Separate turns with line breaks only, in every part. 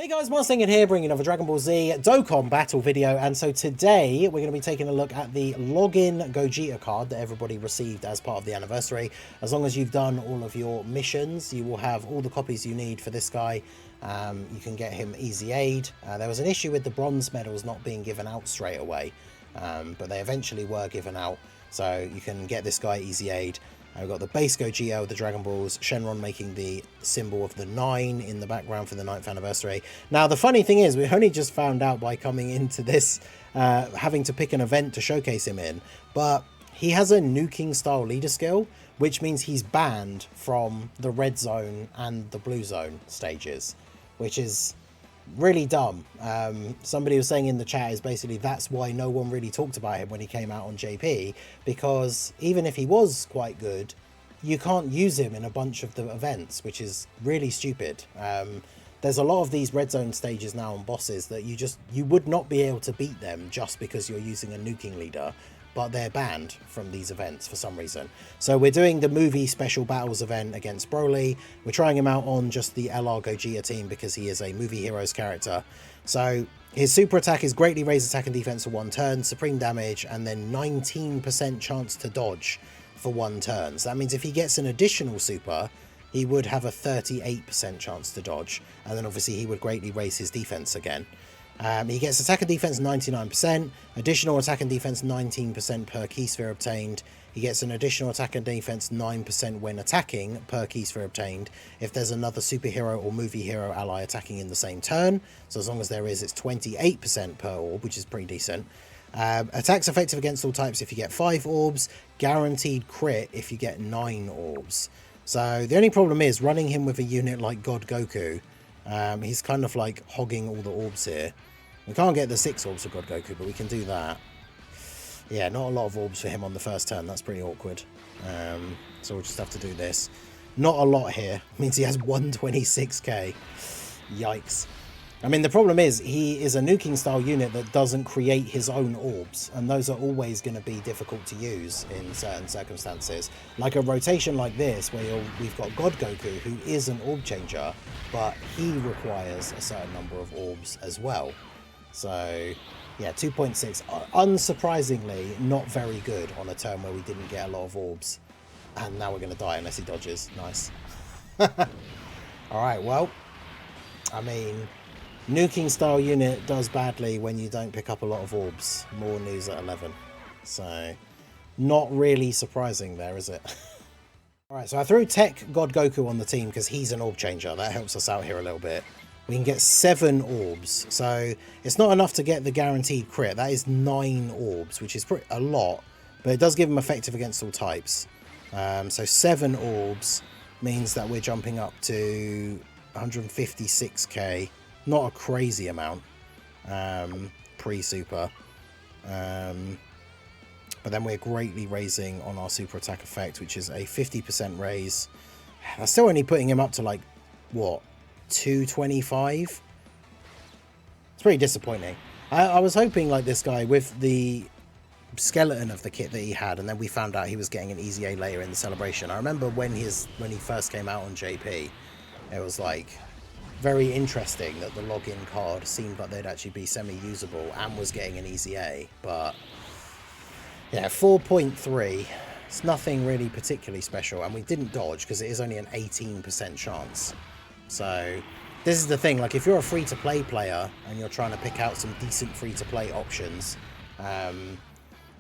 Hey guys, Marstingen here, bringing another Dragon Ball Z Dokkan battle video, and so today we're going to be taking a look at the login Gogeta card that everybody received as part of the anniversary. As long as you've done all of your missions, you will have all the copies you need for this guy. You can get him EZA'd. There was an issue with the bronze medals not being given out straight away, but they eventually were given out, so you can get this guy EZA'd. We've got the base Gogeta with the Dragon Balls, Shenron making the symbol of the 9 in the background for the 9th anniversary. Now, the funny thing is, we only just found out by coming into this, having to pick an event to showcase him in, but he has a nuking style leader skill, which means he's banned from the red zone and the blue zone stages, which is really dumb. Somebody was saying in the chat is basically that's why no one really talked about him when he came out on JP, because even if he was quite good, you can't use him in a bunch of the events, which is really stupid. There's a lot of these red zone stages now on bosses that you would not be able to beat them just because you're using a nuking leader, but they're banned from these events for some reason. So we're doing the movie special battles event against Broly. We're trying him out on just the LR Gogeta team because he is a movie heroes character. So his super attack is greatly raised attack and defense for 1 turn, supreme damage, and then 19% chance to dodge for 1 turn. So that means if he gets an additional super, he would have a 38% chance to dodge, and then obviously he would greatly raise his defense again. He gets attack and defense 99%, additional attack and defense 19% per key sphere obtained. He gets an additional attack and defense 9% when attacking per key sphere obtained if there's another superhero or movie hero ally attacking in the same turn. So as long as there is, it's 28% per orb, which is pretty decent. Attacks effective against all types if you get 5 orbs, guaranteed crit if you get 9 orbs. So the only problem is running him with a unit like God Goku. He's kind of like hogging all the orbs here. We can't get the 6 orbs for God Goku, but we can do that. Yeah, not a lot of orbs for him on the first turn. That's pretty awkward. So we'll just have to do this. Not a lot here. Means he has 126k. Yikes. I mean, the problem is he is a nuking style unit that doesn't create his own orbs, and those are always going to be difficult to use in certain circumstances. Like a rotation like this, where we've got God Goku, who is an orb changer, but he requires a certain number of orbs as well. So, yeah, 2.6, unsurprisingly, not very good on a turn where we didn't get a lot of orbs. And now we're going to die unless he dodges. Nice. Alright, well, I mean, nuking style unit does badly when you don't pick up a lot of orbs. More news at 11. So, not really surprising there, is it? Alright, so I threw Tech God Goku on the team because he's an orb changer. That helps us out here a little bit. We can get 7 orbs. So, it's not enough to get the guaranteed crit. That is 9 orbs, which is a lot. But it does give him effective against all types. So 7 orbs means that we're jumping up to 156k. Not a crazy amount pre-super. But then we're greatly raising on our super attack effect, which is a 50% raise. That's still only putting him up to like, what, 225? It's pretty disappointing. I was hoping like this guy with the skeleton of the kit that he had, and then we found out he was getting an EZA later in the celebration. I remember when he first came out on JP, it was like very interesting that the login card seemed like they'd actually be semi-usable and was getting an EZA, but yeah, 4.3, it's nothing really particularly special, and we didn't dodge because it is only an 18% chance. So this is the thing, like if you're a free-to-play player and you're trying to pick out some decent free-to-play options,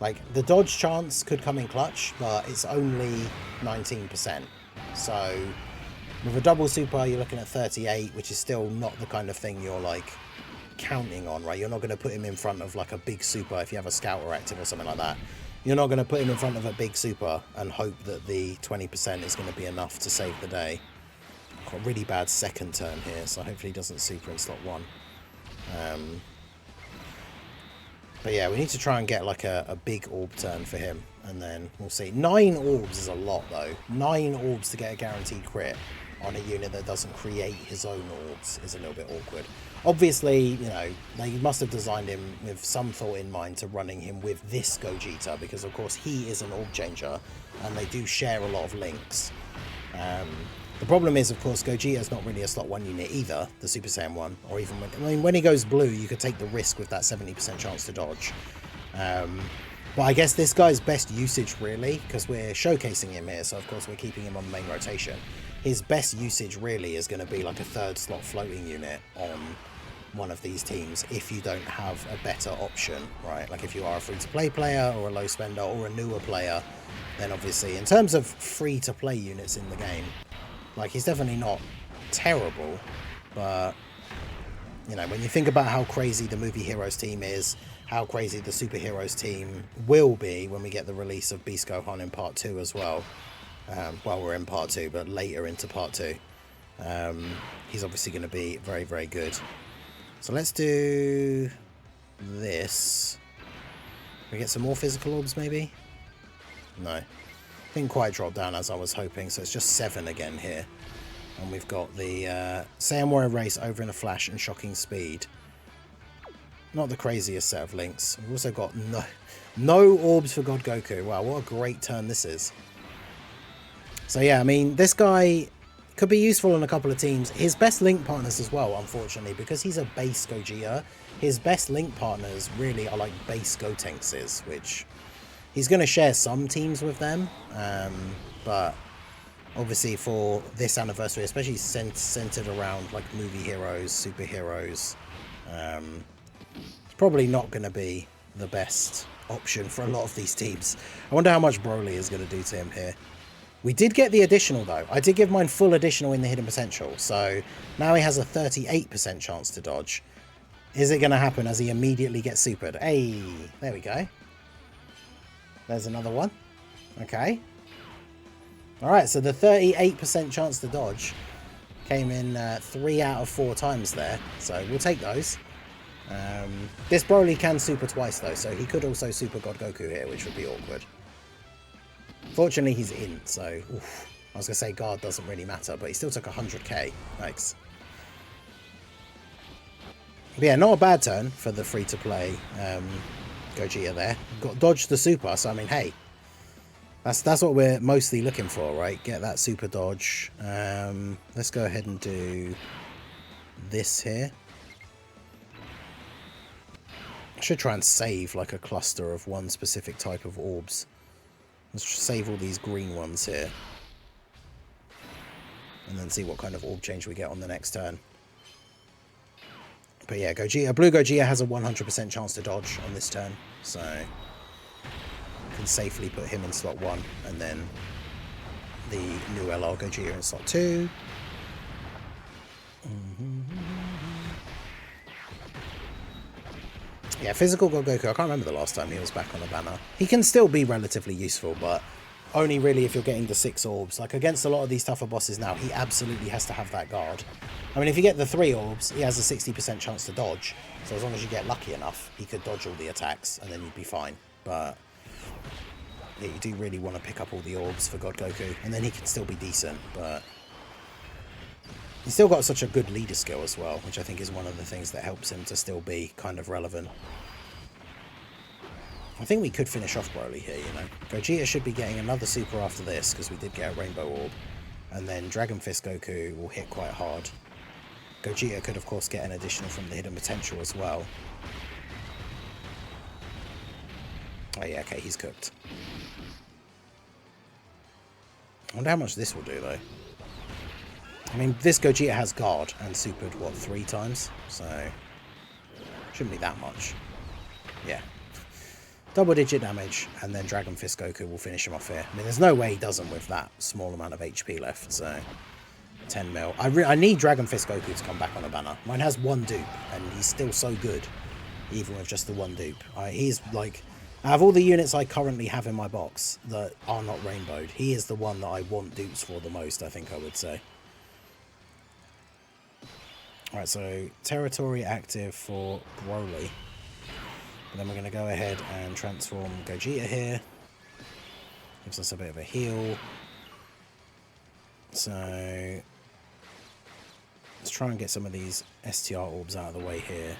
like the dodge chance could come in clutch, but it's only 19%. So with a double super, you're looking at 38, which is still not the kind of thing you're like counting on, right? You're not going to put him in front of like a big super if you have a scouter active or something like that. You're not going to put him in front of a big super and hope that the 20% is going to be enough to save the day. Got a really bad second turn here, so hopefully he doesn't super in slot 1. But yeah, we need to try and get like a big orb turn for him, and then we'll see. 9 orbs is a lot though. 9 orbs to get a guaranteed crit on a unit that doesn't create his own orbs is a little bit awkward. Obviously, you know, they must have designed him with some thought in mind to running him with this Gogeta, because of course he is an orb changer, and they do share a lot of links. The problem is, of course, Gogeta's not really a slot 1 unit either, the Super Saiyan 1, or even when, I mean, when he goes blue, you could take the risk with that 70% chance to dodge. But I guess this guy's best usage, really, because we're showcasing him here, so of course we're keeping him on the main rotation. His best usage, really, is going to be like a 3rd slot floating unit on one of these teams if you don't have a better option, right? Like if you are a free-to-play player or a low spender or a newer player, then obviously, in terms of free-to-play units in the game, like, he's definitely not terrible, but, you know, when you think about how crazy the Movie Heroes team is, how crazy the Superheroes team will be when we get the release of Beast Gohan in Part 2 as well. Well, we're in Part 2, but later into Part 2. He's obviously going to be very, very good. So let's do this. Can we get some more physical orbs, maybe? No. Didn't quite drop down as I was hoping, so it's just 7 again here. And we've got the Saiyan Warrior Race over in a flash and shocking speed. Not the craziest set of links. We've also got no orbs for God Goku. Wow, what a great turn this is. So yeah, I mean, this guy could be useful in a couple of teams. His best link partners as well, unfortunately, because he's a base Gogeta, his best link partners really are like base Gotenks, which he's going to share some teams with them, but obviously for this anniversary, especially centered around like movie heroes, superheroes, it's probably not going to be the best option for a lot of these teams. I wonder how much Broly is going to do to him here. We did get the additional though. I did give mine full additional in the hidden potential, so now he has a 38% chance to dodge. Is it going to happen as he immediately gets supered? Hey, there we go. There's another one. Okay. Alright, so the 38% chance to dodge came in 3 out of 4 times there, so we'll take those. This Broly can super twice though, so he could also super God Goku here, which would be awkward. Fortunately, he's in, so oof. I was going to say guard doesn't really matter, but he still took 100k. Thanks. But yeah, not a bad turn for the free-to-play Gogeta there. Got dodged the super, so I mean, hey, that's what we're mostly looking for, right? Get that super dodge. Let's go ahead and do this here. I should try and save like a cluster of one specific type of orbs. Let's save all these green ones here. And then see what kind of orb change we get on the next turn. But yeah, Gogeta, Blue Gogeta has a 100% chance to dodge on this turn. So can safely put him in slot 1. And then the new LR Gogeta in slot 2. Yeah, physical God Goku, I can't remember the last time he was back on a banner. He can still be relatively useful, but only really if you're getting the 6 orbs. Like, against a lot of these tougher bosses now, he absolutely has to have that guard. I mean, if you get the 3 orbs, he has a 60% chance to dodge. So as long as you get lucky enough, he could dodge all the attacks, and then you'd be fine. But yeah, you do really want to pick up all the orbs for God Goku, and then he can still be decent, but he's still got such a good leader skill as well, which I think is one of the things that helps him to still be kind of relevant. I think we could finish off Broly here, you know. Gogeta should be getting another super after this, because we did get a Rainbow Orb. And then Dragon Fist Goku will hit quite hard. Gogeta could, of course, get an additional from the hidden potential as well. Oh yeah, okay, he's cooked. I wonder how much this will do, though. I mean, this Gogeta has guard and supered, what, 3 times? So, shouldn't be that much. Yeah. Double-digit damage, and then Dragon Fist Goku will finish him off here. I mean, there's no way he doesn't with that small amount of HP left, so 10 mil. I need Dragon Fist Goku to come back on a banner. Mine has 1 dupe, and he's still so good, even with just the 1 dupe. He's, like, out of all the units I currently have in my box that are not rainbowed, he is the one that I want dupes for the most, I think I would say. Alright, so territory active for Broly. And then we're going to go ahead and transform Gogeta here. Gives us a bit of a heal. So let's try and get some of these STR orbs out of the way here.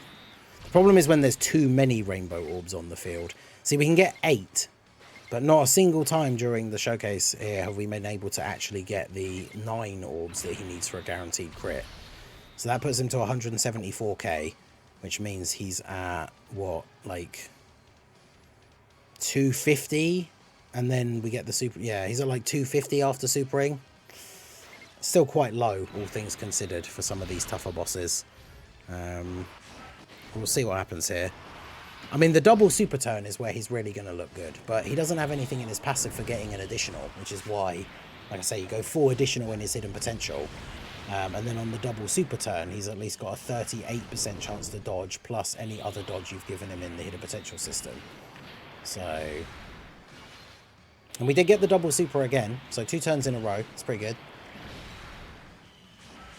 The problem is when there's too many rainbow orbs on the field. See, we can get 8 But not a single time during the showcase here have we been able to actually get the 9 orbs that he needs for a guaranteed crit. So that puts him to 174k, which means he's at, what, like 250? And then we get the super... Yeah, he's at like 250 after supering. Still quite low, all things considered, for some of these tougher bosses. We'll see what happens here. I mean, the double super turn is where he's really going to look good, but he doesn't have anything in his passive for getting an additional, which is why, like I say, you go 4 additional in his hidden potential, and then on the double super turn, he's at least got a 38% chance to dodge, plus any other dodge you've given him in the hidden potential system. So... And we did get the double super again, so 2 turns in a row. It's pretty good.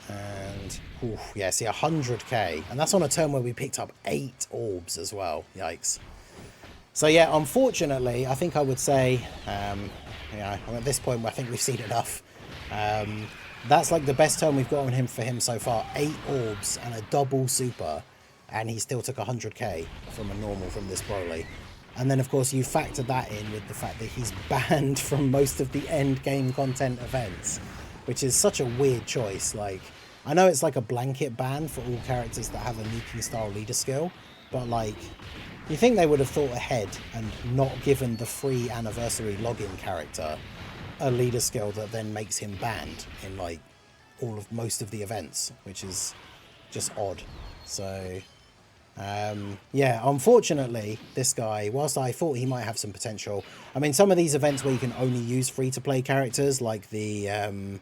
And, oof, yeah, see, 100k. And that's on a turn where we picked up 8 orbs as well. Yikes. So, yeah, unfortunately, I think I would say, yeah, at this point, I think we've seen enough. That's like the best turn we've got on him for him so far. 8 orbs and a double super. And he still took 100k from a normal from this Broly. And then, of course, you factor that in with the fact that he's banned from most of the end game content events, which is such a weird choice. Like, I know it's like a blanket ban for all characters that have a nuking style leader skill, but like, you think they would have thought ahead and not given the free anniversary login character a leader skill that then makes him banned in like most of the events, which is just odd. So yeah, unfortunately, this guy, whilst I thought he might have some potential, I mean, some of these events where you can only use free-to-play characters, like the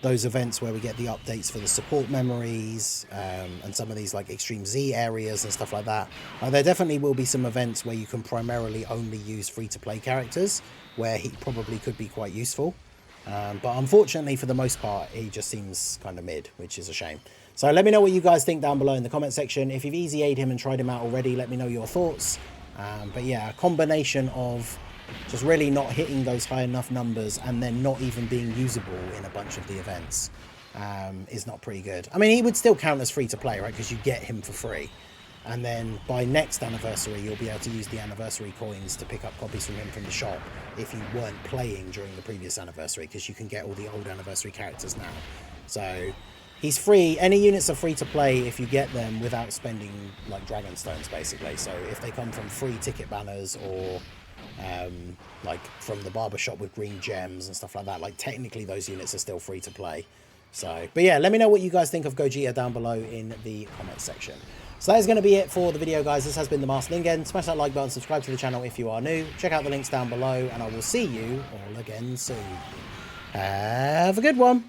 those events where we get the updates for the support memories, and some of these like Extreme Z areas and stuff like that, there definitely will be some events where you can primarily only use free-to-play characters, where he probably could be quite useful. But unfortunately, for the most part, he just seems kind of mid, which is a shame. So let me know what you guys think down below in the comment section. If you've easy A'd him and tried him out already, let me know your thoughts. But yeah, a combination of just really not hitting those high enough numbers and then not even being usable in a bunch of the events is not pretty good. I mean, he would still count as free to play, right? Because you get him for free. And then by next anniversary, you'll be able to use the anniversary coins to pick up copies from him from the shop if you weren't playing during the previous anniversary, because you can get all the old anniversary characters now. So he's free. Any units are free to play if you get them without spending like Dragon Stones, basically. So if they come from free ticket banners or like from the barbershop with green gems and stuff like that, like technically those units are still free to play. So, but yeah, let me know what you guys think of Gogeta down below in the comments section. So that is going to be it for the video, guys. This has been the Master Lingen. Smash that like button, subscribe to the channel if you are new. Check out the links down below, and I will see you all again soon. Have a good one.